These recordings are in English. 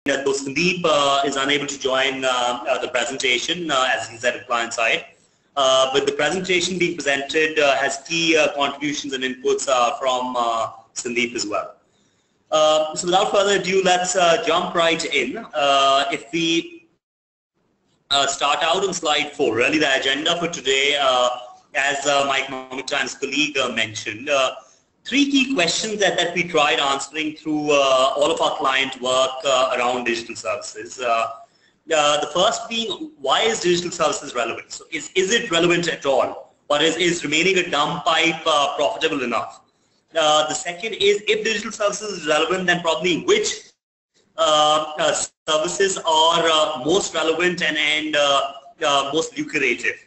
though Sandeep is unable to join the presentation as he's at the client side, but the presentation being presented has key contributions and inputs from Sandeep as well. So without further ado, let's jump right in. If we start out on slide 4, really the agenda for today, as my Economic Times colleague mentioned, 3 key questions that we tried answering through all of our client work around digital services. The first being, why is digital services relevant? So is it relevant at all? Or is remaining a dumb pipe profitable enough? The second is, if digital services is relevant, then probably which services are most relevant and most lucrative.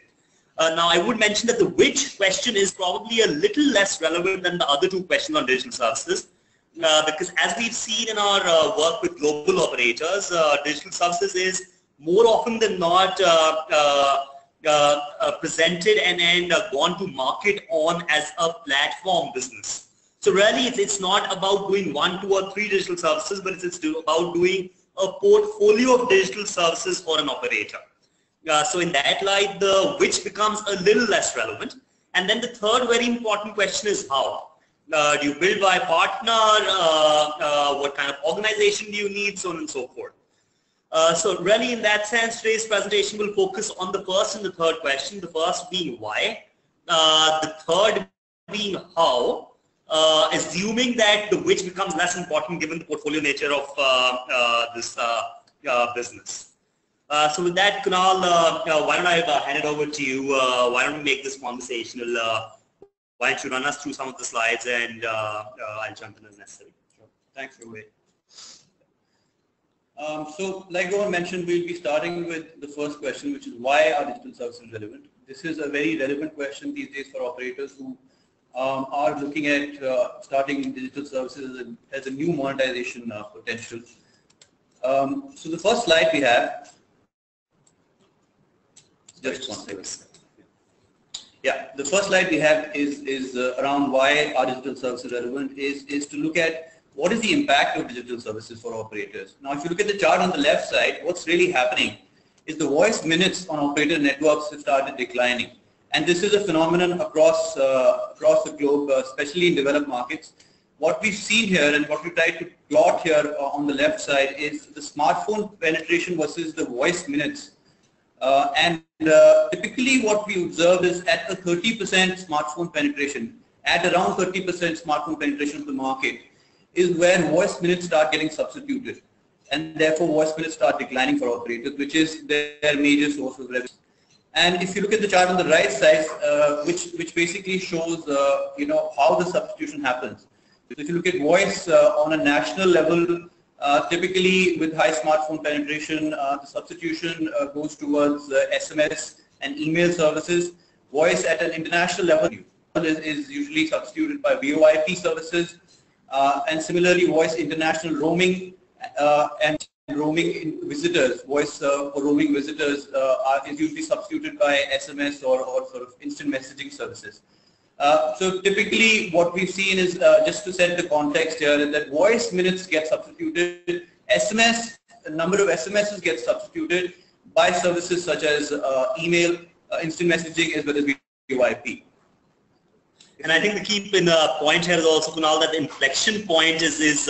Now, I would mention that the which question is probably a little less relevant than the other 2 questions on digital services, because as we've seen in our work with global operators, digital services is more often than not presented and gone to market on as a platform business. So really, it's not about doing 1, 2, or 3 digital services, but it's about doing a portfolio of digital services for an operator. So in that light, the which becomes a little less relevant. And then the third very important question is how. Do you build by partner? What kind of organization do you need? So on and so forth. So really in that sense, today's presentation will focus on the first and the third question. The first being why. The third being how. Assuming that the which becomes less important given the portfolio nature of this business. So with that, Kunal, why don't I hand it over to you? Why don't we make this conversational? Why don't you run us through some of the slides, and I'll jump in as necessary. Sure. Thanks, Rohan. So like Rohan mentioned, we'll be starting with the first question, which is why are digital services relevant? This is a very relevant question these days for operators who are looking at starting digital services as a new monetization potential. So the first slide we have, just one second. Yeah, the first slide we have is around why are digital services relevant, is to look at what is the impact of digital services for operators. Now, if you look at the chart on the left side, what's really happening is the voice minutes on operator networks have started declining. And this is a phenomenon across the globe, especially in developed markets. What we've seen here and what we tried to plot here on the left side is the smartphone penetration versus the voice minutes. Typically what we observe is at a 30% smartphone penetration, at around 30% smartphone penetration of the market, is where voice minutes start getting substituted. And therefore voice minutes start declining for operators, which is their major source of revenue. And if you look at the chart on the right side, which basically shows how the substitution happens. So if you look at voice on a national level, typically with high smartphone penetration, the substitution goes towards SMS and email services. Voice at an international level is usually substituted by VoIP services, and similarly voice international roaming and roaming visitors, voice for roaming visitors is usually substituted by SMS or sort of instant messaging services. So typically what we've seen is, just to set the context here, is that voice minutes get substituted, the number of SMSs get substituted by services such as email, instant messaging, as well as VoIP. And I think the key point here is also, Kunal, that the inflection point is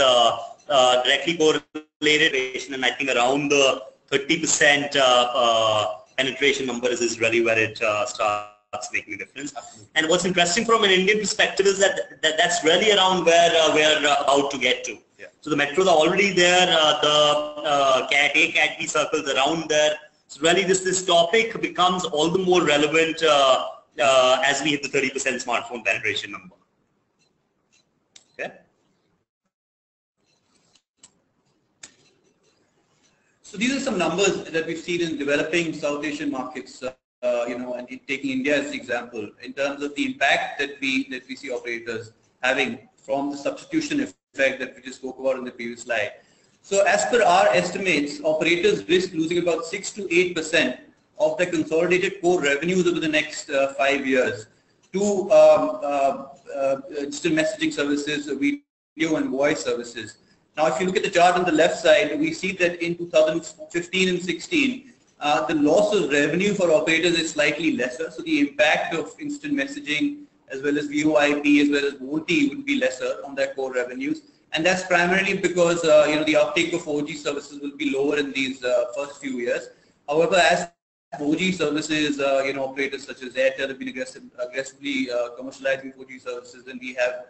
directly correlated, and I think around the 30% penetration number is really where it starts making a difference. And what's interesting from an Indian perspective is that's really around where we're about to get to. Yeah. So the metros are already there, the Cat A, Cat B circles around there. So really this topic becomes all the more relevant as we hit the 30% smartphone penetration number. Okay. So these are some numbers that we've seen in developing South Asian markets, and taking India as the example, in terms of the impact that we see operators having from the substitution effect that we just spoke about in the previous slide. So as per our estimates, operators risk losing about 6 to 8% of their consolidated core revenues over the next 5 years to instant messaging services, video and voice services. Now, if you look at the chart on the left side, we see that in 2015 and 16, the loss of revenue for operators is slightly lesser. So the impact of instant messaging as well as VoIP as well as VoLTE would be lesser on their core revenues. And that's primarily because the uptake of 4G services will be lower in these first few years. However, as 4G services, operators such as Airtel have been aggressively commercializing 4G services, and we have,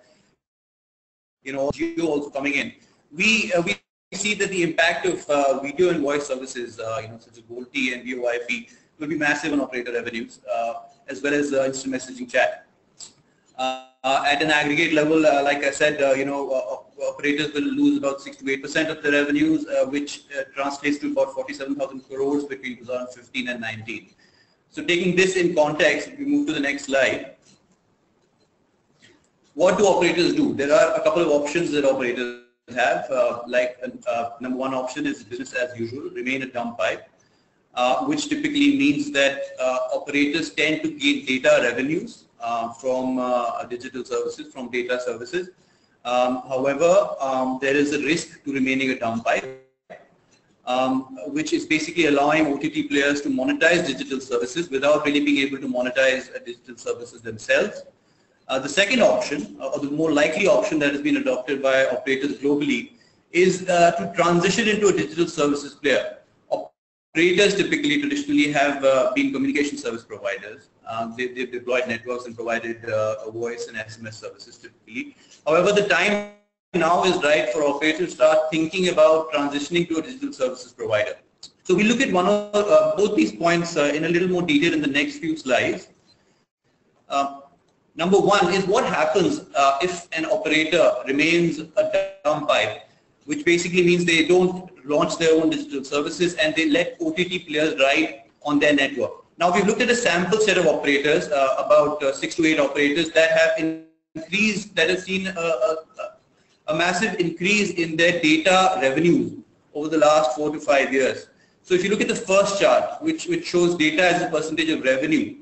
Jio also coming in. We see that the impact of video and voice services, such as VoLTE and VoIP, will be massive on operator revenues, as well as instant messaging chat. At an aggregate level, like I said, operators will lose about 6 to 8% of their revenues, which translates to about 47,000 crores between 2015 and 19. So taking this in context, if we move to the next slide, what do operators do? There are a couple of options that operators have. Number one option is business as usual, remain a dumb pipe, which typically means that operators tend to gain data revenues from digital services, from data services. However, there is a risk to remaining a dumb pipe, which is basically allowing OTT players to monetize digital services without really being able to monetize digital services themselves. The second option, or the more likely option that has been adopted by operators globally, is to transition into a digital services player. Operators typically traditionally have been communication service providers. They've deployed networks and provided voice and SMS services typically. However, the time now is right for operators to start thinking about transitioning to a digital services provider. So we look at both these points in a little more detail in the next few slides. Number one is what happens if an operator remains a dumb pipe, which basically means they don't launch their own digital services and they let OTT players ride on their network. Now we've looked at a sample set of operators, about 6 to 8 operators that have increased, that have seen a massive increase in their data revenues over the last 4 to 5 years. So if you look at the first chart, which shows data as a percentage of revenue,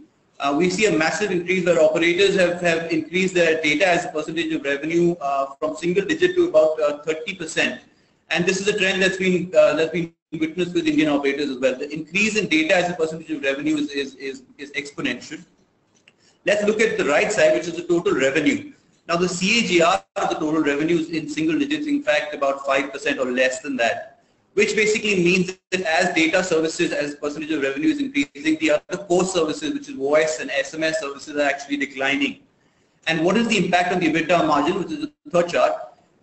we see a massive increase where operators have increased their data as a percentage of revenue from single digit to about 30%. And this is a trend that's been witnessed with Indian operators as well. The increase in data as a percentage of revenue is exponential. Let's look at the right side, which is the total revenue. Now the CAGR of the total revenue is in single digits, in fact about 5% or less than that, which basically means that as data services as a percentage of revenue is increasing, the other core services, which is voice and SMS services, are actually declining. And what is the impact on the EBITDA margin, which is the third chart?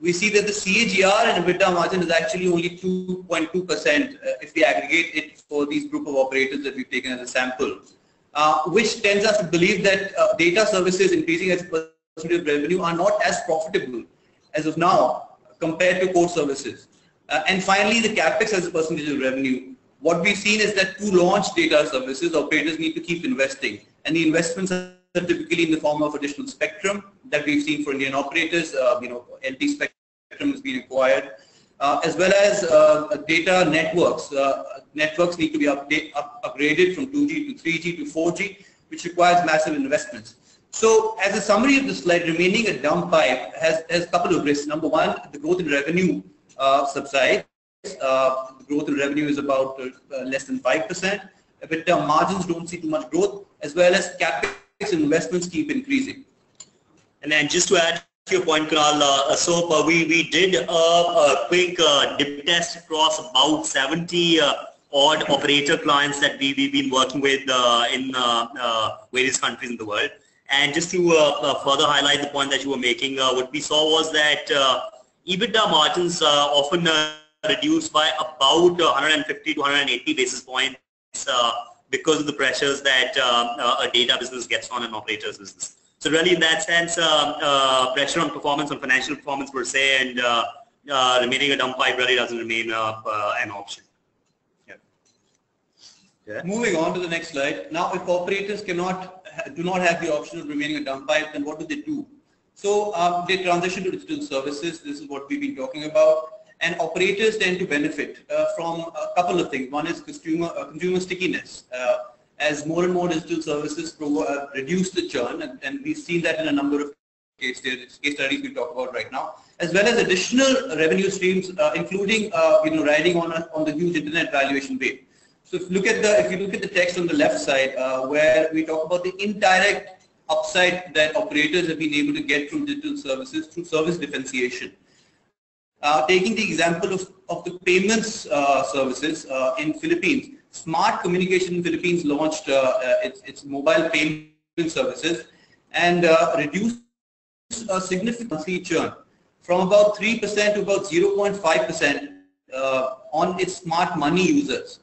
We see that the CAGR and EBITDA margin is actually only 2.2% if we aggregate it for these group of operators that we've taken as a sample, which tends us to believe that data services increasing as a percentage of revenue are not as profitable as of now compared to core services. And finally, the capex as a percentage of revenue. What we've seen is that to launch data services, operators need to keep investing, and the investments are typically in the form of additional spectrum that we've seen for Indian operators. LT spectrum has been acquired, as well as data networks. Networks need to be upgraded from 2G to 3G to 4G, which requires massive investments. So, as a summary of the slide, remaining a dumb pipe has a couple of risks. Number one, the growth in revenue subsides. Growth in revenue is about less than 5%. EBITDA margins don't see too much growth, as well as capex investments keep increasing. And then just to add to your point, Kunal, we did a quick dip test across about 70 odd operator clients that we've been working with in various countries in the world. And just to further highlight the point that you were making, what we saw was that EBITDA margins often reduced by about 150 to 180 basis points because of the pressures that a data business gets on an operator's business. So really in that sense, pressure on performance, on financial performance per se, and remaining a dumb pipe really doesn't remain an option. Yeah. Moving on to the next slide. Now if operators do not have the option of remaining a dumb pipe, then what do they do? So they transition to digital services. This is what we've been talking about. And operators tend to benefit from a couple of things. One is consumer stickiness. As more and more digital services reduce the churn, and we've seen that in a number of case studies we talk about right now. as well as additional revenue streams, including riding on the huge internet valuation wave. So if you look at the text on the left side, where we talk about the indirect upside that operators have been able to get from digital services through service differentiation. Taking the example of the payments services in Philippines, Smart Communication in Philippines launched its mobile payment services and reduced a significant churn from about 3% to about 0.5% on its smart money users.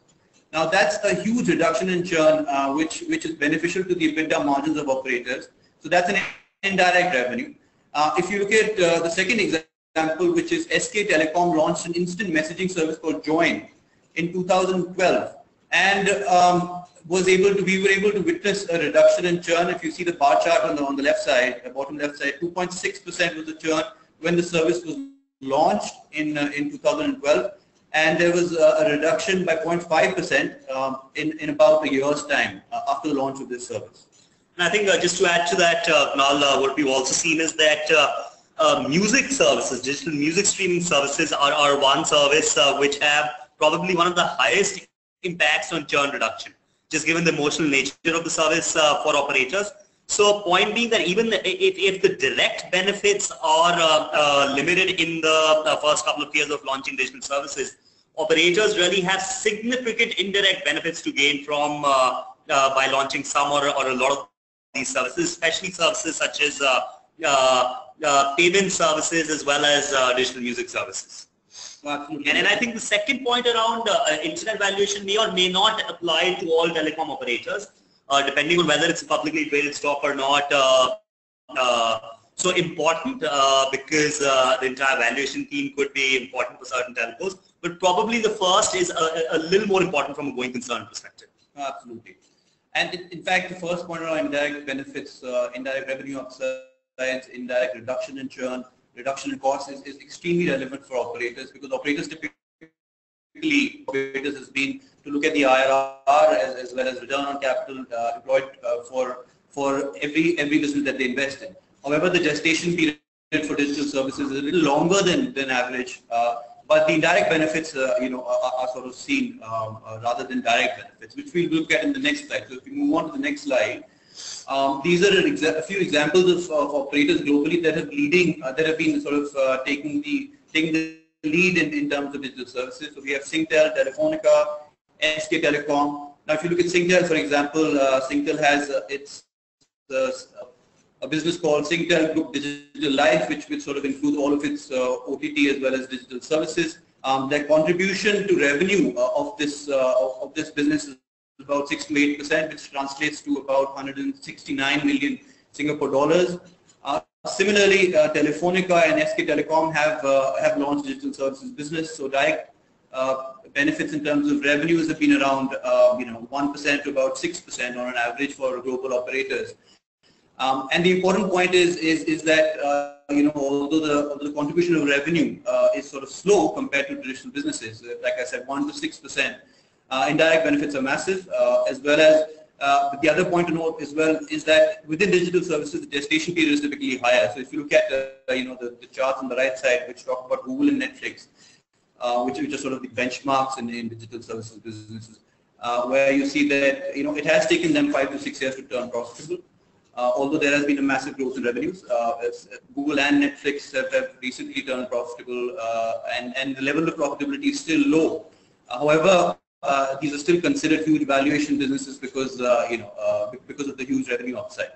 Now that's a huge reduction in churn, which is beneficial to the EBITDA margins of operators. So that's an indirect revenue. If you look at the second example, which is SK Telecom launched an instant messaging service called Join in 2012, and we were able to witness a reduction in churn. If you see the bar chart on the left side, the bottom left side, 2.6% was the churn when the service was launched in 2012, and there was a reduction by 0.5% in about a year's time after the launch of this service. And I think just to add to that, Kunal, what we've also seen is that music services, digital music streaming services are one service which have probably one of the highest impacts on churn reduction, just given the emotional nature of the service for operators. So point being that even if the direct benefits are limited in the first couple of years of launching digital services, operators really have significant indirect benefits to gain from by launching some or a lot of these services, especially services such as payment services as well as digital music services. And I think the second point around internet valuation may or may not apply to all telecom operators, depending on whether it's a publicly traded stock or not. So important because the entire valuation theme could be important for certain telcos, but probably the first is a little more important from a going concern perspective. Absolutely. And in fact, the first point around indirect benefits, indirect revenue upsides, indirect reduction in churn, reduction in costs is extremely relevant for operators, because operators has been to look at the IRR as well as return on capital employed for every business that they invest in. However, the gestation period for digital services is a little longer than average, but the indirect benefits are sort of seen rather than direct benefits, which we'll look at in the next slide. So if we move on to the next slide, these are a few examples of operators globally that have been sort of taking the lead in terms of digital services. So we have Singtel, Telefonica, SK Telecom. Now, if you look at Singtel, for example, Singtel has a business called Singtel Group Digital Life, which sort of includes all of its OTT as well as digital services. Their contribution to revenue of this business is about 6 to 8%, which translates to about 169 million Singapore dollars. Similarly, Telefonica and SK Telecom have launched digital services business. So direct benefits in terms of revenues have been around 1% to about 6% on an average for global operators. And the important point is that although the contribution of revenue is sort of slow compared to traditional businesses, like I said, 1 to 6%, indirect benefits are massive, as well as the other point to note as well is that within digital services, the gestation period is typically higher. So if you look at the charts on the right side, which talk about Google and Netflix, which are sort of the benchmarks in digital services businesses, where you see that it has taken them 5 to 6 years to turn profitable. Although there has been a massive growth in revenues, Google and Netflix have recently turned profitable, and the level of profitability is still low. However, these are still considered huge valuation businesses because because of the huge revenue upside.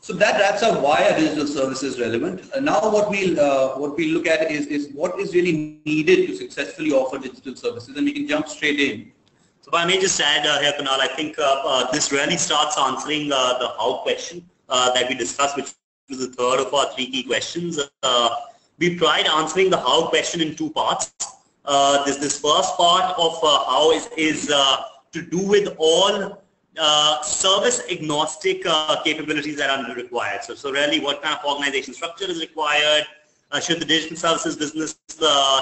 So that wraps up why are digital services relevant. Now what we'll look at is what is really needed to successfully offer digital services, and we can jump straight in. So if I may just add here, Kunal, I think this really starts answering the how question that we discussed, which was the third of our 3 key questions. We tried answering the how question in 2 parts. This first part of how is to do with all service agnostic capabilities that are required. So really, what kind of organization structure is required? Should the digital services business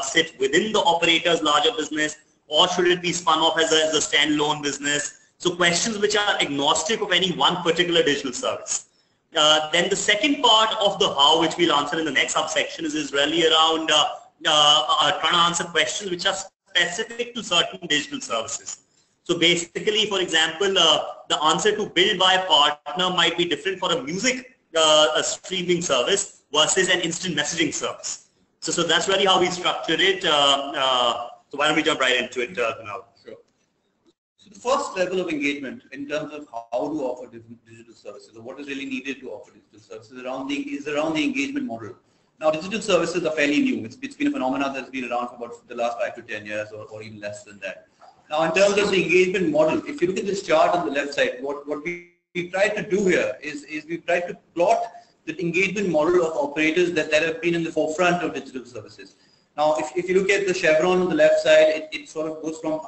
sit within the operator's larger business, or should it be spun off as a standalone business? So questions which are agnostic of any one particular digital service. Then the second part of the how, which we'll answer in the next subsection, is really around trying to answer questions which are specific to certain digital services. So basically, for example, the answer to build by a partner might be different for a music a streaming service versus an instant messaging service. So that's really how we structured it. So why don't we jump right into it, Kunal? Sure. So the first level of engagement in terms of how to offer digital services, or what is really needed to offer digital services is around the engagement model. Now, digital services are fairly new. It's been a phenomenon that's been around for about the last 5 to 10 years, or even less than that. Now, in terms of the engagement model, if you look at this chart on the left side, what we tried to do here is we tried to plot the engagement model of operators that have been in the forefront of digital services. Now, if you look at the chevron on the left side, it sort of goes from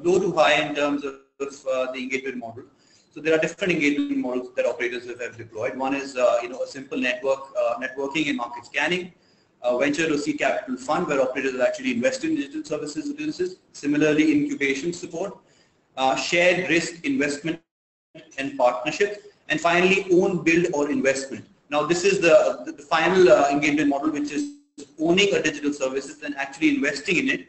low to high in terms of the engagement model. So there are different engagement models that operators have deployed. One is a simple networking and market scanning, venture to seed capital fund where operators have actually invested in digital services businesses. Similarly, incubation support, shared risk investment and partnership, and finally own, build or investment. Now this is the final engagement model, which is owning a digital services and actually investing in it.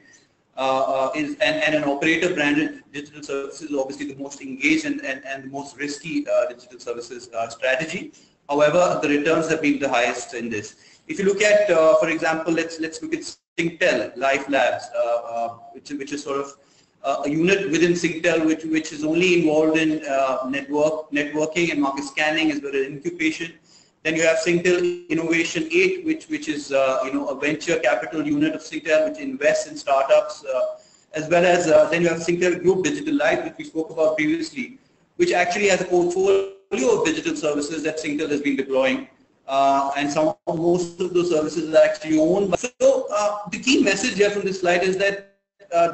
And an operator branded digital services is obviously the most engaged and the most risky digital services strategy. However, the returns have been the highest in this. If you look at, for example, let's look at Singtel Life Labs, which is sort of a unit within Singtel which is only involved in networking and market scanning as well as incubation. Then you have Singtel Innovation 8, which is a venture capital unit of Singtel which invests in startups, as well as then you have Singtel Group Digital Life, which we spoke about previously, which actually has a portfolio of digital services that Singtel has been deploying, and most of those services are actually owned by. So the key message here from this slide is that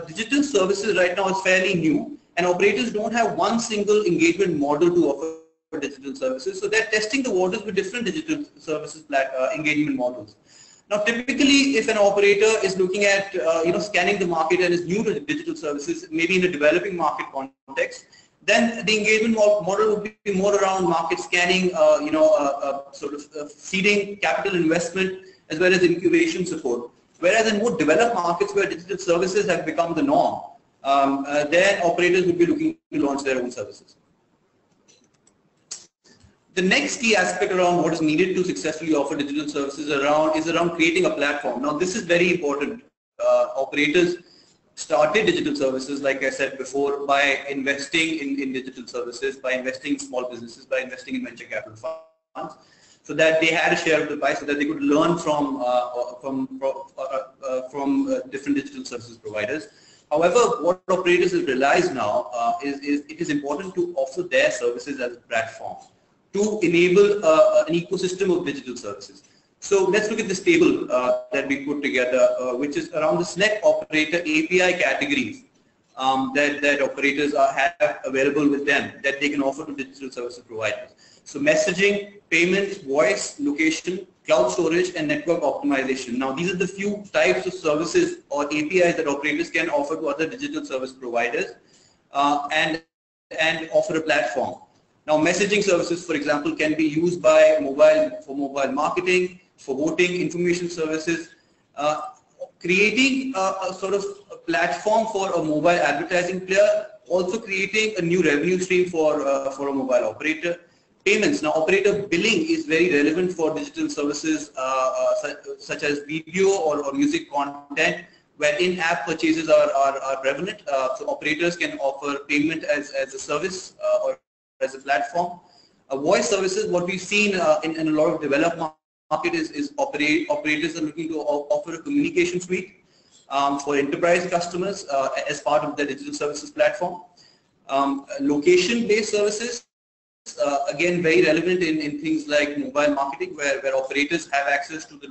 digital services right now is fairly new, and operators don't have one single engagement model to offer digital services, so they're testing the waters with different digital services engagement models. Now, typically, if an operator is looking at scanning the market and is new to digital services, maybe in a developing market context, then the engagement model would be more around market scanning, sort of seeding capital investment as well as incubation support. Whereas in more developed markets where digital services have become the norm, then operators would be looking to launch their own services. The next key aspect around what is needed to successfully offer digital services is around creating a platform. Now this is very important. Operators started digital services, like I said before, by investing in digital services, by investing in small businesses, by investing in venture capital funds, so that they had a share of the pie, so that they could learn from different digital services providers. However, what operators have realized now is it is important to offer their services as a platform to enable an ecosystem of digital services. So let's look at this table that we put together, which is around the select operator API categories that operators have available with them that they can offer to digital services providers. So messaging, payments, voice, location, cloud storage, and network optimization. Now these are the few types of services or APIs that operators can offer to other digital service providers and offer a platform. Now, messaging services, for example, can be used by mobile marketing, for voting, information services, creating a sort of a platform for a mobile advertising player, also creating a new revenue stream for a mobile operator. Payments. Now, operator billing is very relevant for digital services such as video or music content, where in-app purchases are prevalent. So operators can offer payment as a service or as a platform. Voice services, what we've seen in a lot of developed market is operators are looking to offer a communication suite for enterprise customers as part of the digital services platform. Location-based services, again very relevant in things like mobile marketing, where operators have access to the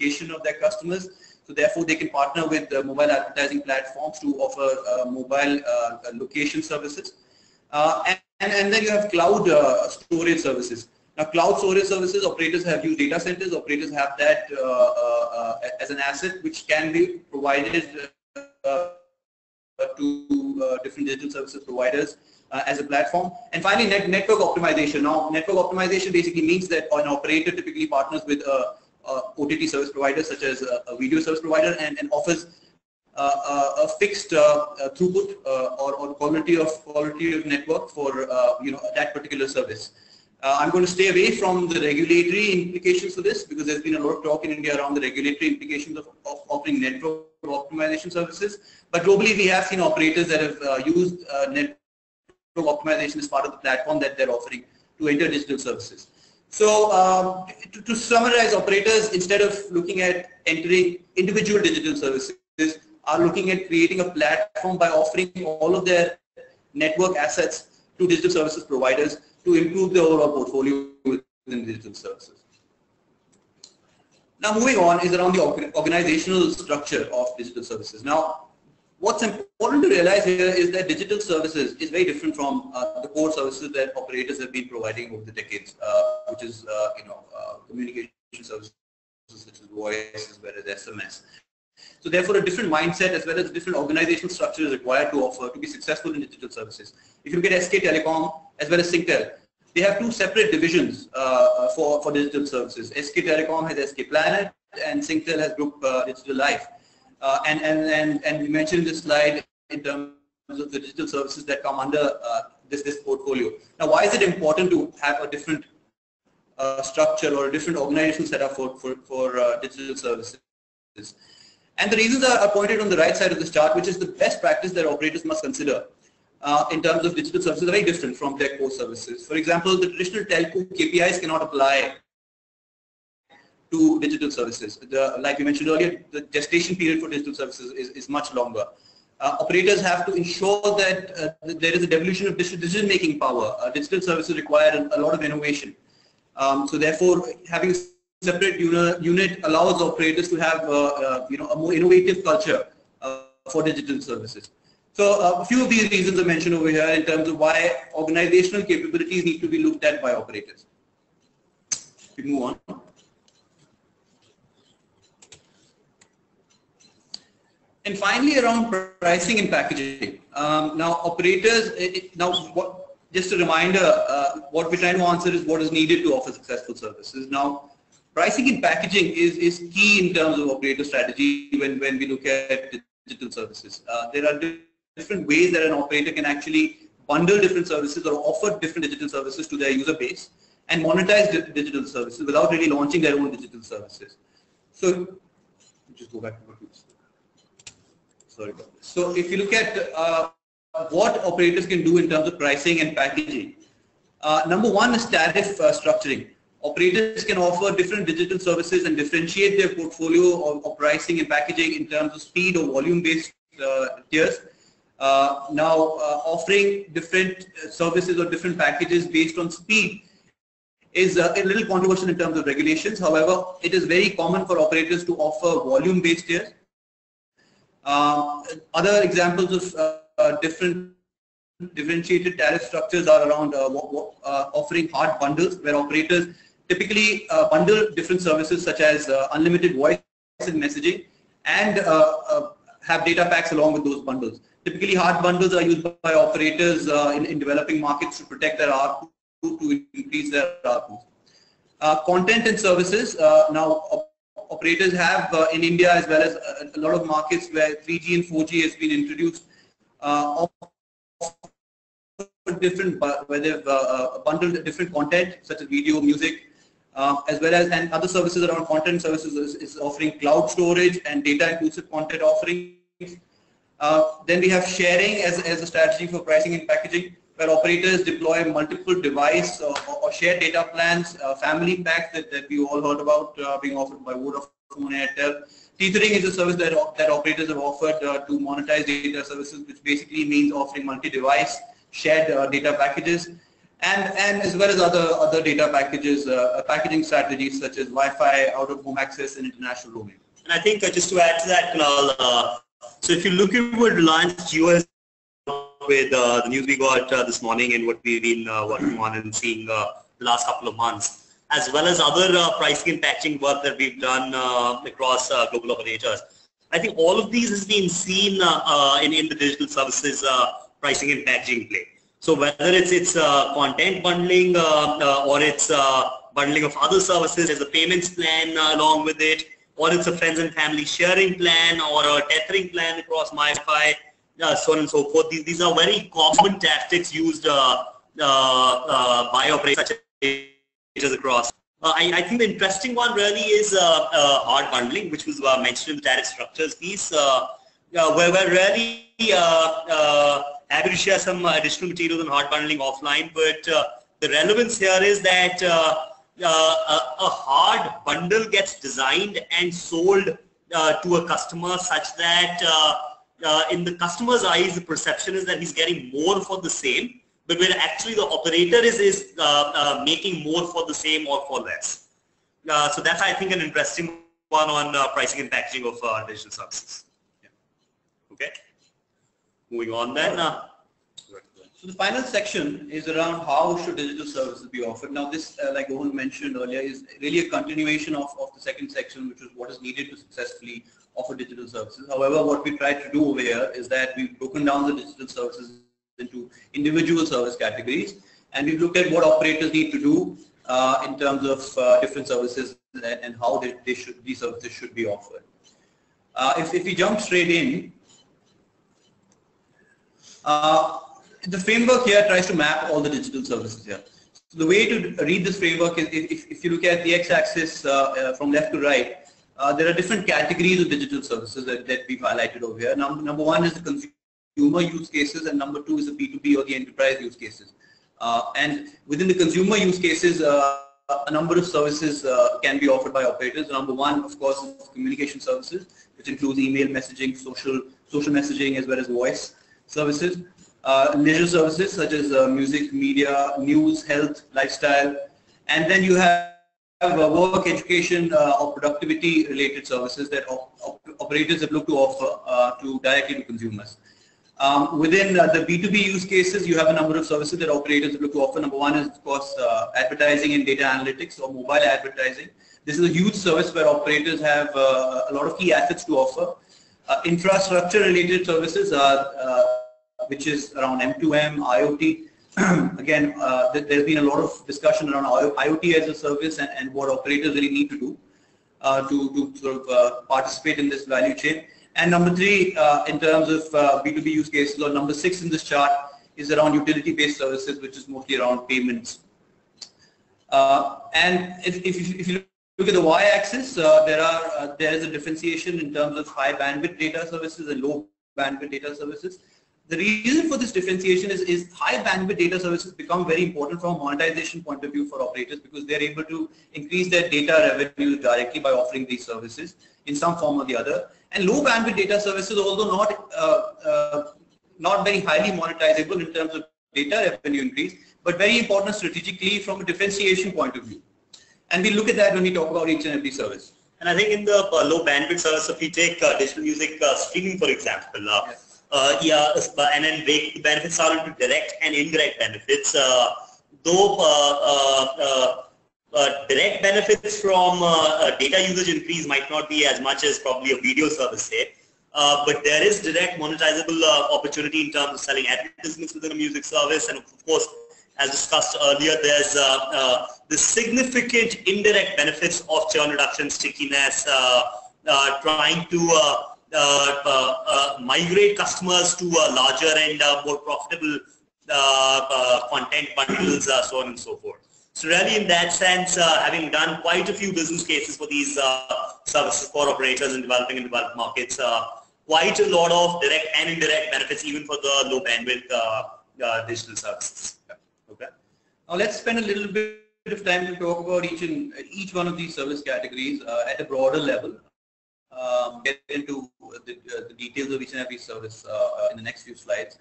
location of their customers. So therefore, they can partner with mobile advertising platforms to offer mobile location services. And then you have cloud storage services. Now, cloud storage services, operators have used data centers. Operators have that as an asset which can be provided different digital services providers as a platform. And finally, network optimization. Now, network optimization basically means that an operator typically partners with OTT service providers such as a video service provider and offers a fixed throughput or quality of network for that particular service. I'm going to stay away from the regulatory implications for this because there's been a lot of talk in India around the regulatory implications of offering network optimization services. But globally, we have seen operators that have used network optimization as part of the platform that they're offering to enter digital services. So to summarize, operators, instead of looking at entering individual digital services, are looking at creating a platform by offering all of their network assets to digital services providers to improve the overall portfolio within digital services. Now, moving on is around the organizational structure of digital services. Now, what's important to realize here is that digital services is very different from the core services that operators have been providing over the decades, which is communication services such as voice as well as SMS. So therefore, a different mindset as well as a different organizational structure is required to be successful in digital services. If you look at SK Telecom as well as Singtel, they have two separate divisions for digital services. SK Telecom has SK Planet and Singtel has Group Digital Life. And we mentioned in this slide in terms of the digital services that come under this portfolio. Now, why is it important to have a different structure or a different organizational setup for digital services? And the reasons are pointed on the right side of this chart, which is the best practice that operators must consider in terms of digital services are very different from their core services. For example, the traditional telco KPIs cannot apply to digital services. Like we mentioned earlier, the gestation period for digital services is much longer. Operators have to ensure that there is a devolution of decision-making power. Digital services require a lot of innovation. So therefore, having separate unit allows operators to have a more innovative culture for digital services. So a few of these reasons are mentioned over here in terms of why organizational capabilities need to be looked at by operators. We move on. And finally, around pricing and packaging. Now, operators. Just a reminder, what we're trying to answer is what is needed to offer successful services. Now, pricing and packaging is key in terms of operator strategy when we look at digital services. There are different ways that an operator can actually bundle different services or offer different digital services to their user base and monetize digital services without really launching their own digital services. So, just go back to what we said. Sorry about this. So, if you look at what operators can do in terms of pricing and packaging, number one is tariff structuring. Operators can offer different digital services and differentiate their portfolio of pricing and packaging in terms of speed or volume-based tiers. Now, offering different services or different packages based on speed is a little controversial in terms of regulations. However, it is very common for operators to offer volume-based tiers. Other examples of differentiated tariff structures are around offering hard bundles, where operators typically bundle different services such as unlimited voice and messaging and have data packs along with those bundles. Typically, hard bundles are used by operators in developing markets to protect their ARPU, to increase their ARPU. Content and services. Now, operators have in India as well as a lot of markets where 3G and 4G has been introduced, different, where they've bundled different content such as video, music, as well as and other services around content services is offering cloud storage and data inclusive content offerings. Then we have sharing as a strategy for pricing and packaging, where operators deploy multiple device or shared data plans, family packs that we all heard about being offered by Vodafone and Airtel. Tethering is a service that operators have offered to monetize data services, which basically means offering multi-device shared data packages, and as well as other data packages, packaging strategies such as Wi-Fi, out-of-home access, and international roaming. And I think just to add to that, Kunal, so if you look at what Reliance Jio has with the news we got this morning and what we've been working on and seeing the last couple of months, as well as other pricing and packaging work that we've done across global operators. I think all of these has been seen in the digital services pricing and packaging play. So whether it's content bundling or it's bundling of other services, there's a payments plan along with it, or it's a friends and family sharing plan or a tethering plan across MiFi, so on and so forth. These are very common tactics used by operators such as across. I think the interesting one really is hard bundling, which was mentioned in the tariff structures piece, where we're really happy to share some additional materials on hard bundling offline, but the relevance here is that a hard bundle gets designed and sold to a customer such that in the customer's eyes, the perception is that he's getting more for the same, but where actually the operator is making more for the same or for less. So that's, I think, an interesting one on pricing and packaging of digital services. Yeah. Okay. Moving on then. So the final section is around how should digital services be offered. Now this, like Rohan mentioned earlier, is really a continuation of the second section, which is what is needed to successfully offer digital services. However, what we try to do over here is that we've broken down the digital services into individual service categories, and we've looked at what operators need to do in terms of different services and how these services should be offered. If we jump straight in, the framework here tries to map all the digital services here. So the way to read this framework is if you look at the x-axis from left to right, there are different categories of digital services that we've highlighted over here. Number one is the consumer use cases, and number two is the B2B or the enterprise use cases. And within the consumer use cases, a number of services can be offered by operators. Number one, of course, is communication services, which includes email messaging, social messaging, as well as voice services. Leisure services such as music, media, news, health, lifestyle, and then you have work, education, or productivity related services that operators have looked to offer directly to consumers. Within the B2B use cases, you have a number of services that operators have looked to offer. Number one is, of course, advertising and data analytics or mobile advertising. This is a huge service where operators have a lot of key assets to offer. Infrastructure related services are which is around M2M, IoT. Again, there's been a lot of discussion around IoT as a service and what operators really need to do to sort of participate in this value chain. And number three, in terms of B2B use cases, or number 6 in this chart, is around utility-based services, which is mostly around payments. And if you look at the y-axis, there is a differentiation in terms of high bandwidth data services and low bandwidth data services. The reason for this differentiation is high bandwidth data services become very important from a monetization point of view for operators, because they're able to increase their data revenue directly by offering these services in some form or the other. And low bandwidth data services, although not very highly monetizable in terms of data revenue increase, but very important strategically from a differentiation point of view. And we look at that when we talk about each and every service. And I think in the low bandwidth service, if we take digital music streaming, for example, yes. And then break the benefits are into direct and indirect benefits. Though direct benefits from data usage increase might not be as much as probably a video service, say, but there is direct monetizable opportunity in terms of selling advertisements within a music service, and of course, as discussed earlier, there's the significant indirect benefits of churn reduction, stickiness, trying to migrate customers to larger and more profitable content bundles, so on and so forth. So really in that sense, having done quite a few business cases for these services for operators in developing and developed markets, quite a lot of direct and indirect benefits even for the low bandwidth digital services. Okay. Now let's spend a little bit of time to talk about each one of these service categories at a broader level. Get into the details of each and every service in the next few slides.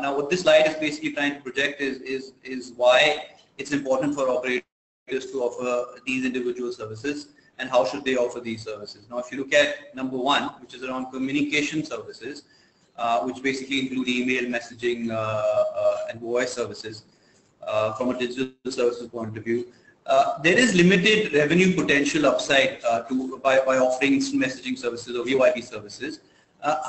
Now what this slide is basically trying to project is why it's important for operators to offer these individual services and how should they offer these services. Now if you look at number 1, which is around communication services, which basically include email, messaging and voice services from a digital services point of view. there is limited revenue potential upside by offering instant messaging services or VoIP services.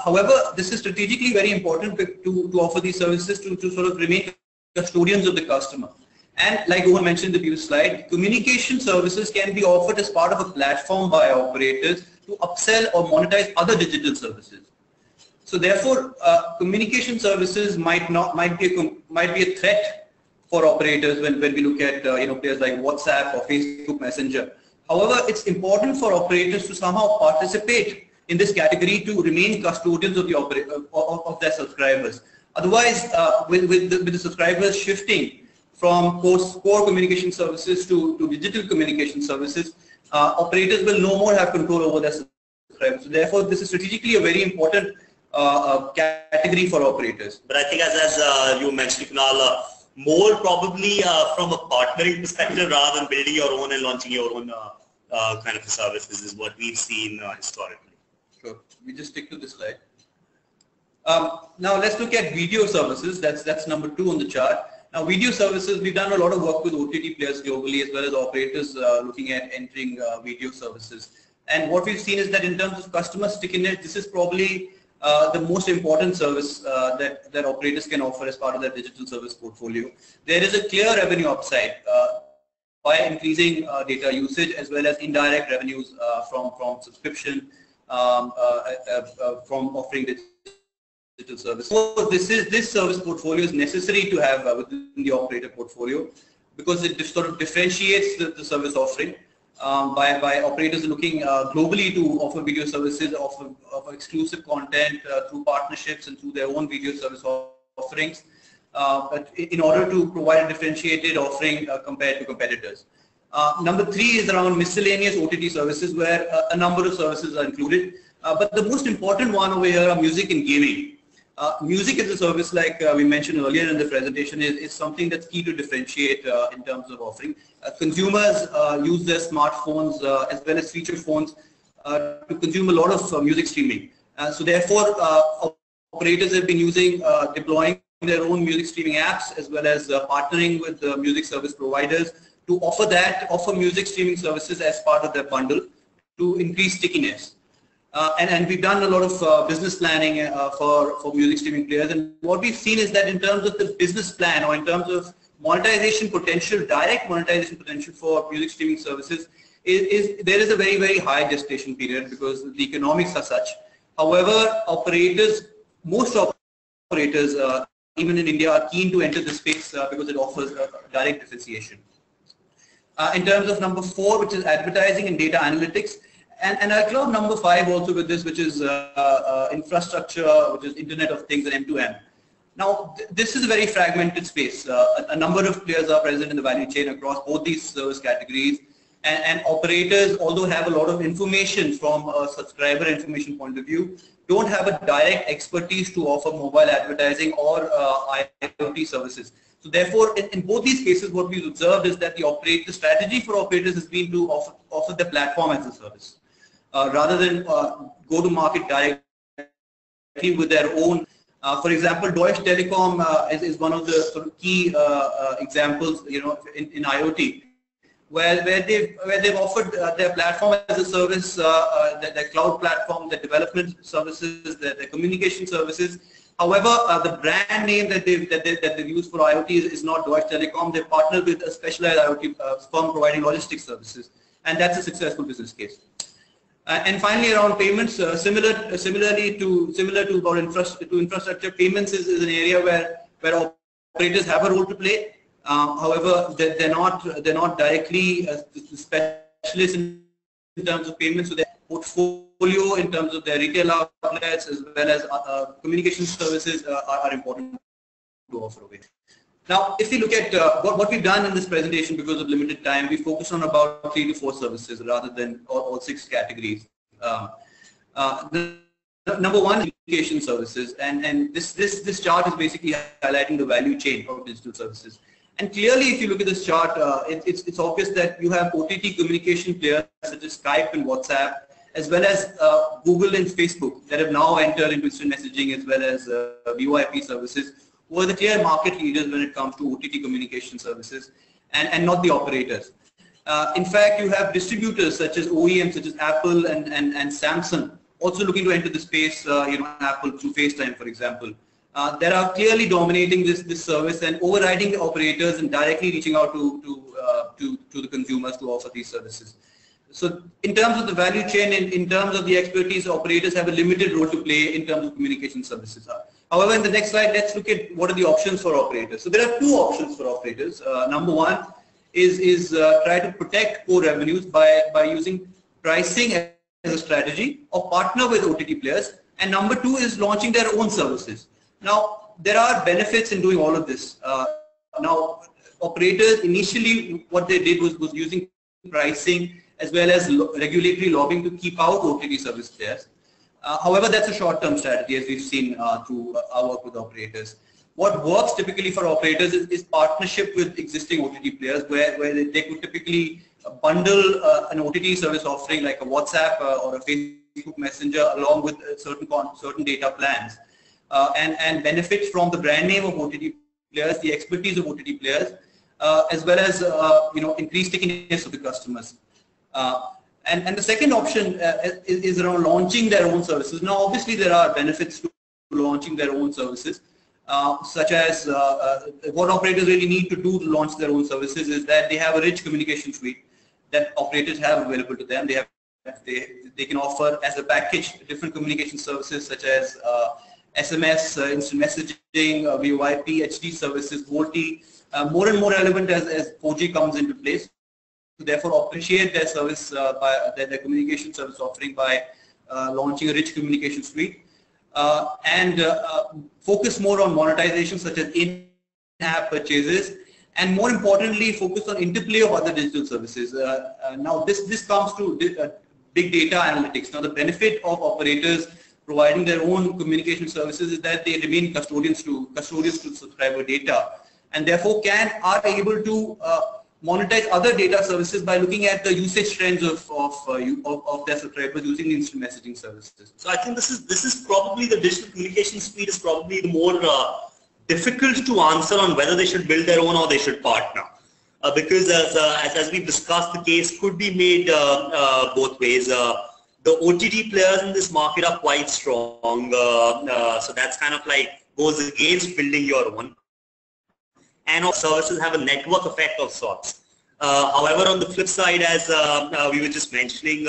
However, this is strategically very important to offer these services to sort of remain custodians of the customer. And like Rohan mentioned in the previous slide, communication services can be offered as part of a platform by operators to upsell or monetize other digital services. So therefore, communication services might be a threat for operators when we look at players like WhatsApp or Facebook Messenger. However, it's important for operators to somehow participate in this category to remain custodians of of their subscribers. Otherwise, with the subscribers shifting from core communication services to digital communication services, operators will no more have control over their subscribers. So therefore, this is strategically a very important category for operaters. But I think as you mentioned, Kunal, more probably from a partnering perspective rather than building your own and launching your own kind of a service. This is what we've seen historically. Sure. We just stick to this slide. Now let's look at video services. That's number 2 on the chart. Now video services, we've done a lot of work with OTT players globally as well as operators looking at entering video services. And what we've seen is that in terms of customer stickiness, this is probably the most important service that operators can offer as part of their digital service portfolio. There is a clear revenue upside by increasing data usage as well as indirect revenues from subscription, from offering digital service. So this service portfolio is necessary to have within the operator portfolio because it sort of differentiates the service offering. By operators looking globally to offer video services, offer exclusive content through partnerships and through their own video service offerings in order to provide a differentiated offering compared to competitors. Number 3 is around miscellaneous OTT services where a number of services are included. But the most important one over here are music and gaming. Music as a service, like we mentioned earlier in the presentation, is something that's key to differentiate in terms of offering. Consumers use their smartphones as well as feature phones to consume a lot of music streaming. So therefore, operators have been deploying their own music streaming apps as well as partnering with music service providers to offer music streaming services as part of their bundle to increase stickiness. And we've done a lot of business planning for music streaming players, and what we've seen is that in terms of the business plan or in terms of monetization potential, direct monetization potential for music streaming services, there is a very, very high gestation period because the economics are such. However, most operators, even in India, are keen to enter this space because it offers direct differentiation. In terms of number 4, which is advertising and data analytics, and I'll club number 5 also with this, which is infrastructure, which is Internet of Things and M2M. Now, this is a very fragmented space. A number of players are present in the value chain across both these service categories, and operators, although have a lot of information from a subscriber information point of view, don't have a direct expertise to offer mobile advertising or IoT services. So therefore, in both these cases, what we've observed is that the strategy for operators has been to offer the platform as a service. Rather than go to market directly with their own. For example, Deutsche Telekom is one of the sort of key examples, in IoT, where they've offered their platform as a service, their cloud platform, their development services, their communication services. However, the brand name that they've used for IoT is not Deutsche Telekom. They've partnered with a specialized IoT firm providing logistics services, and that's a successful business case. And finally, around payments, similar to infrastructure, payments is an area where operators have a role to play. However, they're not directly specialists in terms of payments. So their portfolio in terms of their retail outlets as well as communication services are important to offer away. Now, if we look at what we've done in this presentation, because of limited time, we focus on about 3 to 4 services rather than all 6 categories. Number 1 is communication services, and this chart is basically highlighting the value chain of digital services. And clearly, if you look at this chart, it's obvious that you have OTT communication players such as Skype and WhatsApp, as well as Google and Facebook that have now entered into instant messaging as well as VoIP services, who are the clear market leaders when it comes to OTT communication services, and not the operators. In fact, you have distributors such as OEMs, such as Apple and Samsung, also looking to enter the space. Apple through FaceTime, for example, that are clearly dominating this service and overriding the operators and directly reaching out to the consumers to offer these services. So, in terms of the value chain, in terms of the expertise, operators have a limited role to play in terms of communication services. However, in the next slide, let's look at what are the options for operators. So, there are two options for operators. Number one is try to protect core revenues by using pricing as a strategy or partner with OTT players. And number two is launching their own services. Now, there are benefits in doing all of this. Now, operators initially what they did was using pricing as well as regulatory lobbying to keep out OTT service players. However, that's a short-term strategy, as we've seen through our work with operators. What works typically for operators is partnership with existing OTT players, where they could typically bundle an OTT service offering like a WhatsApp or a Facebook Messenger along with certain data plans, and benefit from the brand name of OTT players, the expertise of OTT players, as well as increased stickiness of the customers. And the second option is around launching their own services. Now, obviously, there are benefits to launching their own services, such as what operators really need to do to launch their own services is that they have a rich communication suite that operators have available to them. They can offer as a package different communication services such as SMS, instant messaging, VoIP, HD services, VoLTE, more and more relevant as 4G comes into place. So therefore, appreciate their service by their communication service offering by launching a rich communication suite, and focus more on monetization such as in-app purchases, and more importantly, focus on interplay of other digital services. Now, this comes to big data analytics. Now, the benefit of operators providing their own communication services is that they remain custodians to subscriber data, and therefore are able to monetize other data services by looking at the usage trends of their subscribers using the instant messaging services. So I think this is probably the digital communication suite is probably the more difficult to answer on whether they should build their own or they should partner, because as we've discussed, the case could be made both ways. The OTT players in this market are quite strong, so that's kind of like goes against building your own. And our services have a network effect of sorts. However, on the flip side, as we were just mentioning,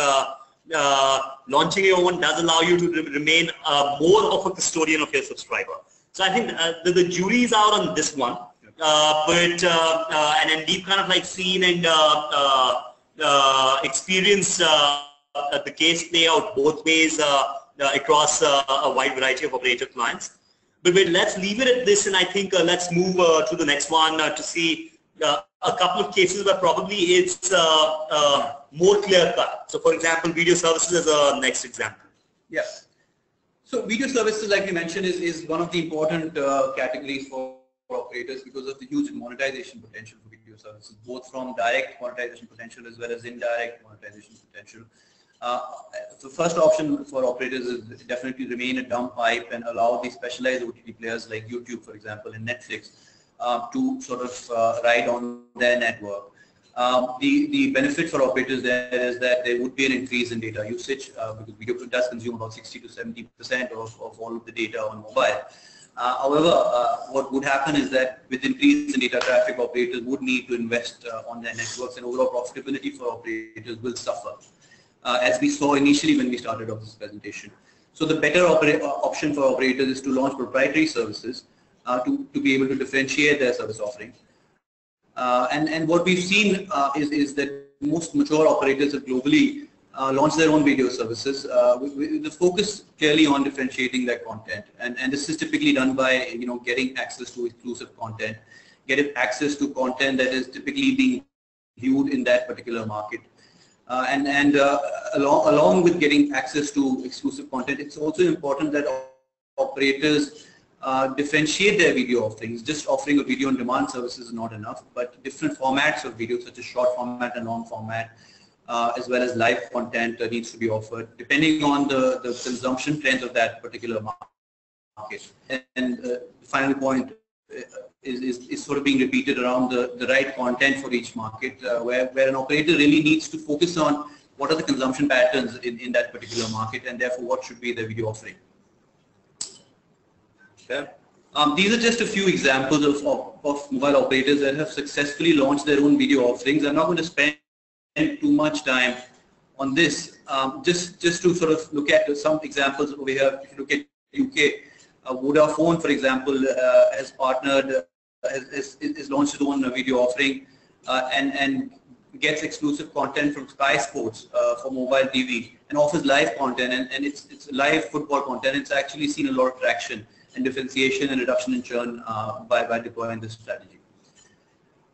launching your own does allow you to remain more of a custodian of your subscriber. So I think the jury is out on this one, and then we've kind of like seen and experienced the case play out both ways across a wide variety of operator clients. But let's leave it at this, and I think let's move to the next one to see a couple of cases where probably it's more clear-cut. So, for example, video services as a next example. Yes. So, video services, like we mentioned, is one of the important categories for operators because of the huge monetization potential for video services, both from direct monetization potential as well as indirect monetization potential. The first option for operators is definitely remain a dumb pipe and allow the specialized OTT players like YouTube, for example, and Netflix to sort of ride on their network. The benefit for operators there is that there would be an increase in data usage because video does consume about 60 to 70% of all of the data on mobile. However, what would happen is that with increase in data traffic, operators would need to invest on their networks, and overall profitability for operators will suffer. As we saw initially when we started off this presentation. So the better option for operators is to launch proprietary services to be able to differentiate their service offering. And what we've seen is that most mature operators have globally launched their own video services with the focus clearly on differentiating their content. And this is typically done by getting access to exclusive content, getting access to content that is typically being viewed in that particular market. Along with getting access to exclusive content, it's also important that operators differentiate their video offerings. Just offering a video on demand service is not enough, but different formats of video such as short format and long format, as well as live content needs to be offered depending on the consumption trends of that particular market. And the final point is sort of being repeated around the right content for each market, where an operator really needs to focus on what are the consumption patterns in that particular market, and therefore what should be the video offering. Okay. These are just a few examples of mobile operators that have successfully launched their own video offerings. I'm not going to spend too much time on this. Just to sort of look at some examples over here. If you look at UK, Vodafone, for example, has partnered, has launched its own video offering and gets exclusive content from Sky Sports for mobile TV and offers live content, and it's live football content. It's actually seen a lot of traction and differentiation and reduction in churn by deploying this strategy.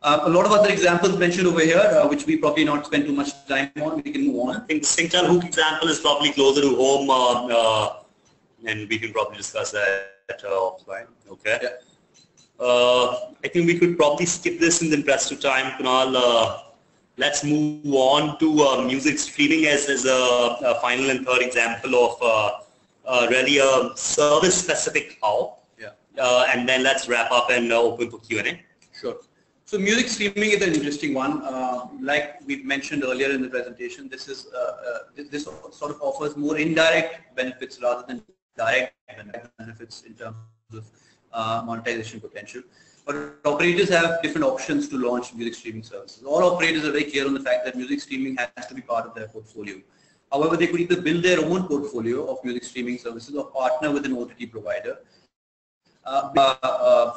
A lot of other examples mentioned over here, which we probably not spend too much time on. We can move on. I think the Singtel Hook example is probably closer to home, and we can probably discuss that offline. Okay. Yeah. I think we could probably skip this in the interest of time, Kunal. Let's move on to music streaming as a final and third example of really a service-specific how. Yeah. And then let's wrap up and open for Q&A. Sure. So music streaming is an interesting one. Like we mentioned earlier in the presentation, this is this sort of offers more indirect benefits rather than direct benefits in terms of monetization potential. But operators have different options to launch music streaming services. All operators are very clear on the fact that music streaming has to be part of their portfolio. However, they could either build their own portfolio of music streaming services or partner with an OTT provider.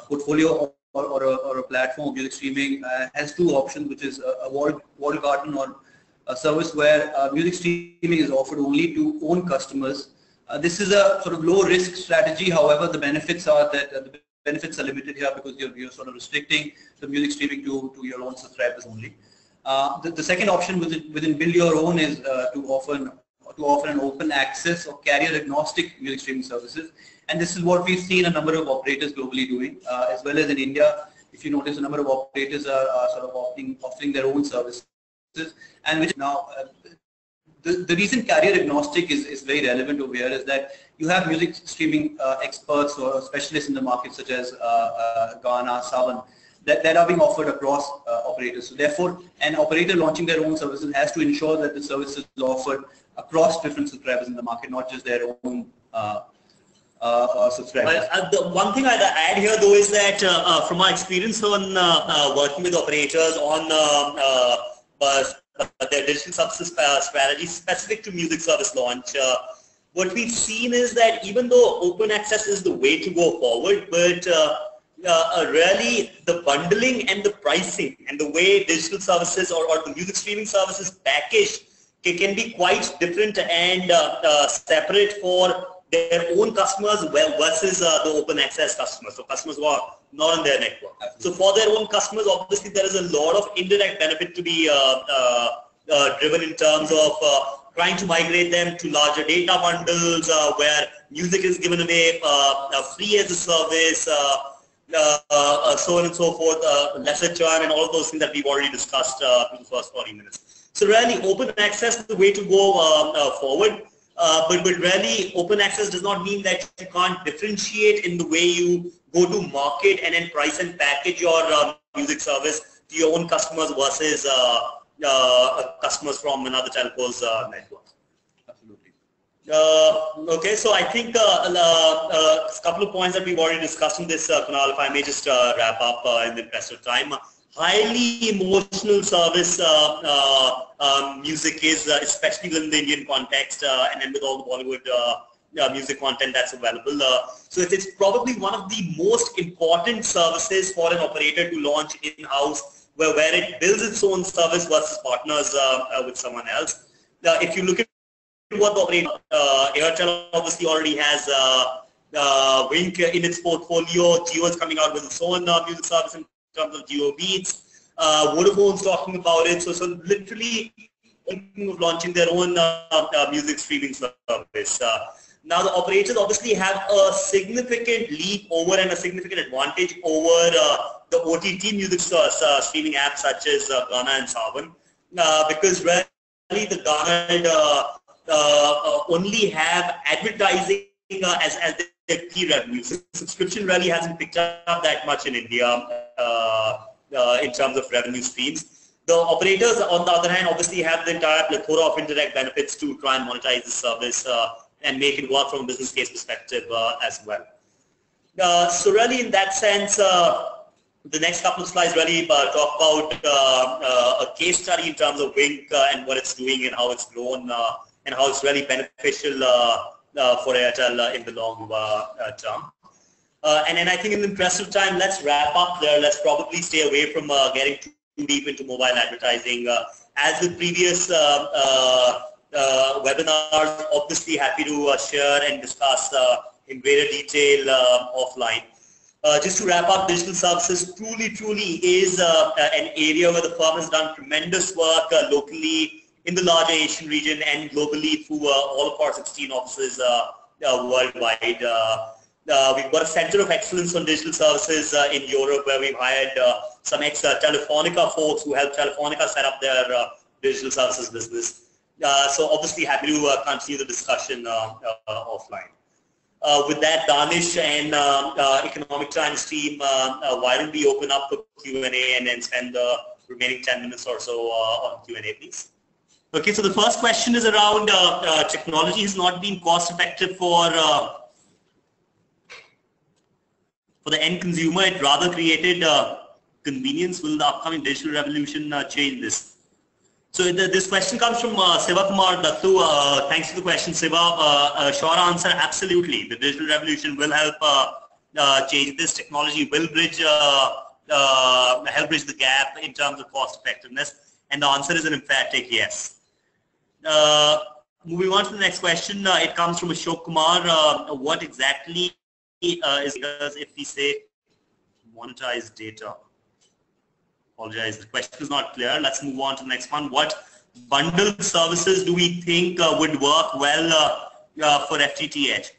Portfolio or a platform of music streaming has two options, which is a walled garden or a service where music streaming is offered only to own customers. This is a sort of low risk strategy. However, the benefits are that the benefits are limited here because you're sort of restricting the music streaming to your own subscribers only. The second option within Build Your Own is to offer an open access or carrier agnostic music streaming services. And this is what we've seen a number of operators globally doing, as well as in India. If you notice, a number of operators are sort of offering their own services. And which now, the reason carrier agnostic is very relevant over here is that you have music streaming experts or specialists in the market, such as Ghana, Savan, that are being offered across operators. So therefore, an operator launching their own services has to ensure that the services are offered across different subscribers in the market, not just their own subscribers. The one thing I'd add here though is that from my experience on working with operators on their digital services strategy specific to music service launch, what we've seen is that even though open access is the way to go forward, but really the bundling and the pricing and the way digital services or the music streaming services packaged can be quite different and separate for their own customers versus the open access customers, so customers who are not on their network. Absolutely. So for their own customers, obviously there is a lot of indirect benefit to be driven in terms of trying to migrate them to larger data bundles where music is given away free as a service, so on and so forth, lesser churn and all of those things that we've already discussed in the first 40 minutes. So really open access is the way to go forward. But really open access does not mean that you can't differentiate in the way you go to market and then price and package your music service to your own customers versus customers from another telco's network. Absolutely. Okay, so I think a couple of points that we've already discussed in this, Kunal, if I may just wrap up in the interest of time. Highly emotional service music is, especially within the Indian context, and then with all the Bollywood music content that's available. So it's probably one of the most important services for an operator to launch in-house, where it builds its own service versus partners with someone else. If you look at what the operator, Airtel obviously already has Wink in its portfolio. Jio is coming out with its own music service in terms of Jio Beats. Vodafone's talking about it. So literally thinking of launching their own music streaming service. Now the operators obviously have a significant leap over and a significant advantage over the OTT music streaming apps such as Ghana and Savan, because really the Ghana only have advertising as key revenues. Subscription really hasn't picked up that much in India in terms of revenue streams. The operators, on the other hand, obviously have the entire plethora of indirect benefits to try and monetize the service and make it work from a business case perspective as well. So really, in that sense, the next couple of slides really talk about a case study in terms of Wink and what it's doing and how it's grown and how it's really beneficial for Airtel in the long term. And then I think in the interest of time, let's wrap up there. Let's probably stay away from getting too deep into mobile advertising. As with previous webinars, obviously happy to share and discuss in greater detail offline. Just to wrap up, digital services truly is an area where the firm has done tremendous work locally in the larger Asian region and globally through all of our 16 offices worldwide. We've got a center of excellence on digital services in Europe where we've hired some ex-Telefonica folks who helped Telefonica set up their digital services business. So obviously happy to continue the discussion offline. With that, Danish and Economic Times team, why don't we open up for Q&A and then spend the remaining 10 minutes or so on Q&A, please. Okay, so the first question is around technology has not been cost effective for the end consumer. It rather created convenience. Will the upcoming digital revolution change this? So this question comes from Siva Kumar Dattu. Thanks for the question, Siva. Short answer, absolutely. The digital revolution will help change this. Technology will bridge, help bridge the gap in terms of cost effectiveness. And the answer is an emphatic yes. Moving on to the next question, it comes from Ashok Kumar. What exactly is if we say monetize data? Apologize, the question is not clear. Let's move on to the next one. What bundled services do we think would work well for FTTH?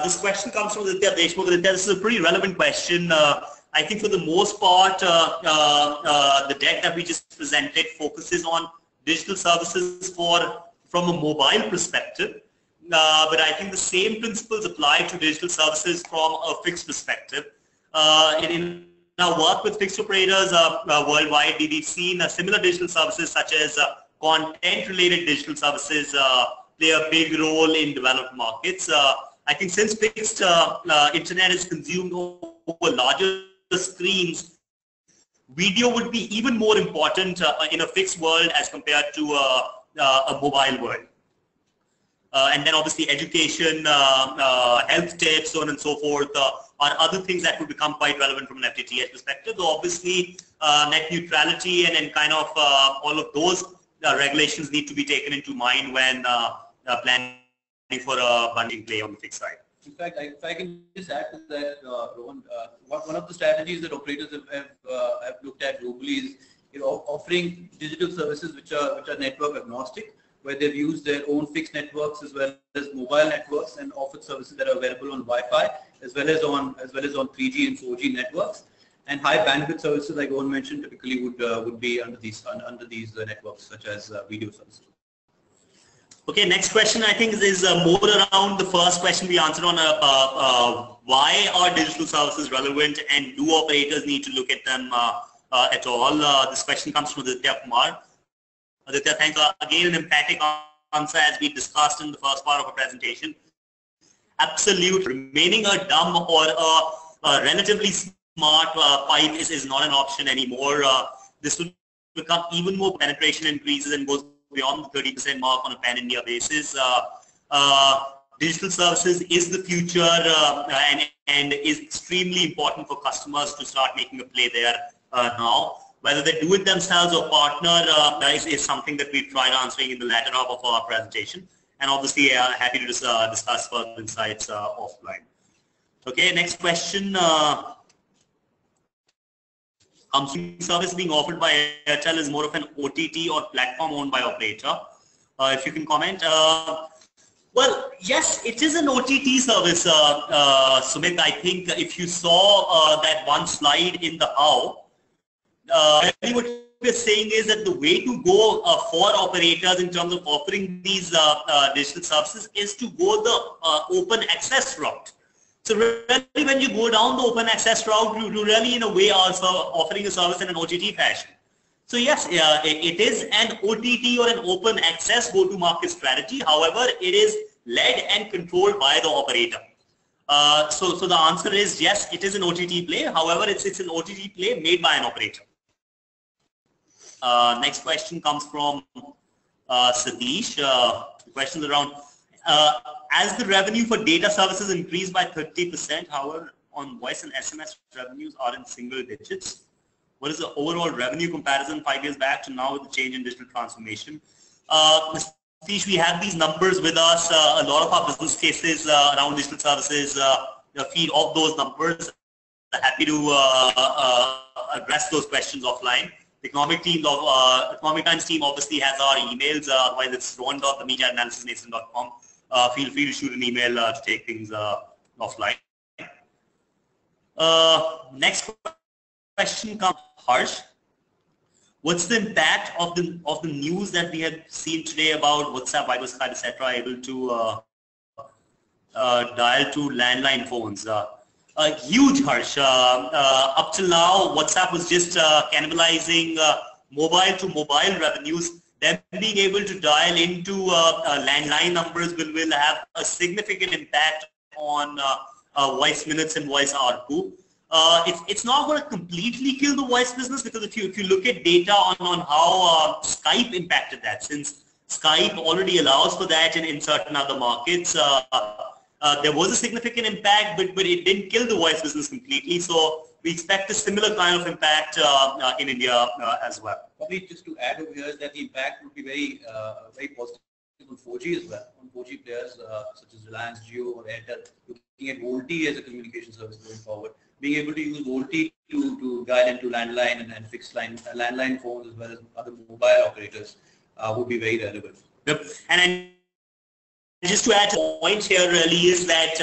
This question comes from Aditya Deshmukh. Aditya, this is a pretty relevant question. I think for the most part, the deck that we just presented focuses on digital services from a mobile perspective. But I think the same principles apply to digital services from a fixed perspective. In our work with fixed operators worldwide, we've seen similar digital services such as content-related digital services play a big role in developed markets. I think since fixed internet is consumed over larger screens, video would be even more important in a fixed world as compared to a mobile world. And then obviously education, health tips, so on and so forth, are other things that would become quite relevant from an FTTH perspective. So obviously net neutrality and kind of all of those regulations need to be taken into mind when planning for a bundling play on the fixed side. In fact, if I can just add to that, Rohan, one of the strategies that operators have looked at globally is offering digital services which are network agnostic, where they've used their own fixed networks as well as mobile networks and offered services that are available on Wi-Fi as well as on 3G and 4G networks. And high bandwidth services, like Rohan mentioned, typically would be under these networks, such as video services. Okay, next question I think is more around the first question we answered on why are digital services relevant and do operators need to look at them at all? This question comes from Aditya Kumar. Aditya, thanks. Again, an emphatic answer as we discussed in the first part of our presentation. Absolute. Remaining a dumb or a relatively smart pipe is not an option anymore. This will become even more penetration increases and goes beyond the 30% mark on a pan-India basis. Digital services is the future and is extremely important for customers to start making a play there now. Whether they do it themselves or partner is something that we've tried answering in the latter half of our presentation. And obviously, happy to discuss further insights offline. Okay, next question. Service being offered by Airtel is more of an OTT or platform owned by operator. If you can comment. Well, yes, it is an OTT service, Sumit. I think if you saw that one slide in the how, really what we're saying is that the way to go for operators in terms of offering these digital services is to go the open access route, So really, when you go down the open access route, you really in a way are offering a service in an OTT fashion. So yes, it is an OTT or an open access go-to-market strategy. However, it is led and controlled by the operator. So the answer is yes, it is an OTT play. However, it's an OTT play made by an operator. Next question comes from Satish. Questions around as the revenue for data services increased by 30%, however, on voice and SMS revenues are in single digits. What is the overall revenue comparison 5 years back to now with the change in digital transformation? Satish, we have these numbers with us. A lot of our business cases around digital services feed off those numbers. Happy to address those questions offline. The economic times team obviously has our emails. Otherwise, it's rohan.dhamija@analysysmasion.com. Feel free to shoot an email to take things offline. Next question comes Harsh. What's the impact of the news that we have seen today about WhatsApp, Viber, Skype, etc. able to dial to landline phones? Huge, Harsh. Up till now, WhatsApp was just cannibalizing mobile to mobile revenues. Them being able to dial into landline numbers will have a significant impact on voice minutes and voice ARPU. It's not going to completely kill the voice business, because if you look at data on how Skype impacted that, since Skype already allows for that in certain other markets, there was a significant impact, but it didn't kill the voice business completely. So we expect a similar kind of impact in India as well. Probably just to add over here is that the impact would be very positive on 4G as well. On 4G players such as Reliance, Jio, or Airtel, looking at VoLTE as a communication service going forward. Being able to use VoLTE to guide into landline and fixed line landline phones as well as other mobile operators would be very relevant. Yep. And just to add to the point here really is that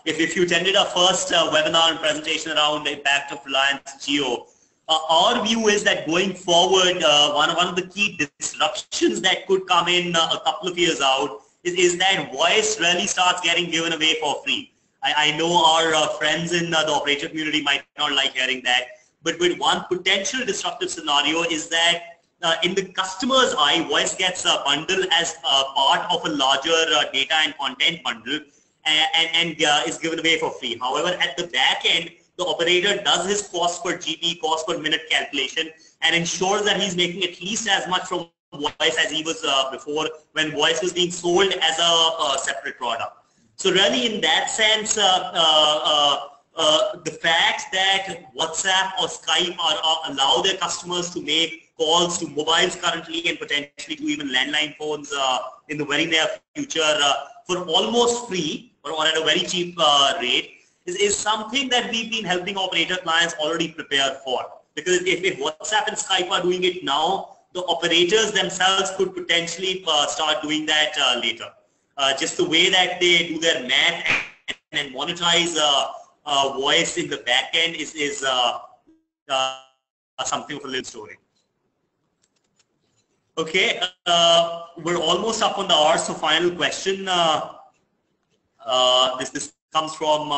if you attended our first webinar and presentation around the impact of Reliance Jio, our view is that going forward, one of the key disruptions that could come in a couple of years out is that voice really starts getting given away for free. I know our friends in the operator community might not like hearing that, but one potential disruptive scenario is that in the customer's eye, voice gets bundled as part of a larger data and content bundle and is given away for free. However, at the back end, the operator does his cost per GB, cost per minute calculation and ensures that he's making at least as much from voice as he was before, when voice was being sold as a separate product. So really in that sense, the fact that WhatsApp or Skype allow their customers to make calls to mobiles currently and potentially to even landline phones in the very near future for almost free or at a very cheap rate is something that we've been helping operator clients already prepare for. Because if WhatsApp and Skype are doing it now, the operators themselves could potentially start doing that later. Just the way that they do their math and monetize voice in the back end is something of a little story. Okay, we're almost up on the hour, so final question. This comes from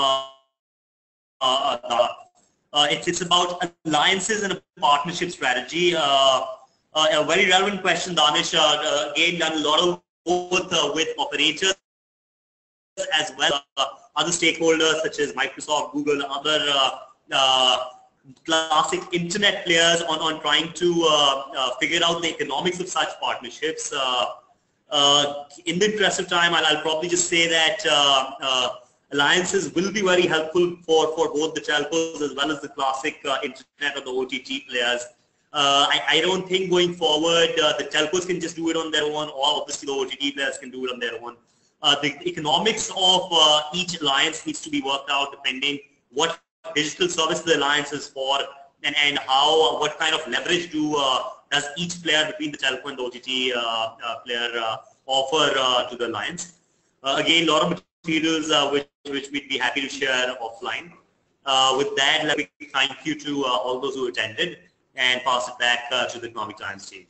it's about alliances and a partnership strategy. A very relevant question, Danish. Again, done a lot of work with operators as well as other stakeholders such as Microsoft, Google, other classic internet players on trying to figure out the economics of such partnerships. In the interest of time, I'll probably just say that alliances will be very helpful for both the telcos as well as the classic internet or the OTT players. I don't think going forward the telcos can just do it on their own, or obviously the OTT players can do it on their own. The economics of each alliance needs to be worked out depending what digital service the alliance is for and how what kind of leverage does each player between the telco and the OTT player offer to the alliance. Again, a lot of materials which we'd be happy to share offline. With that, let me thank you to all those who attended and pass it back to the Economic Times team.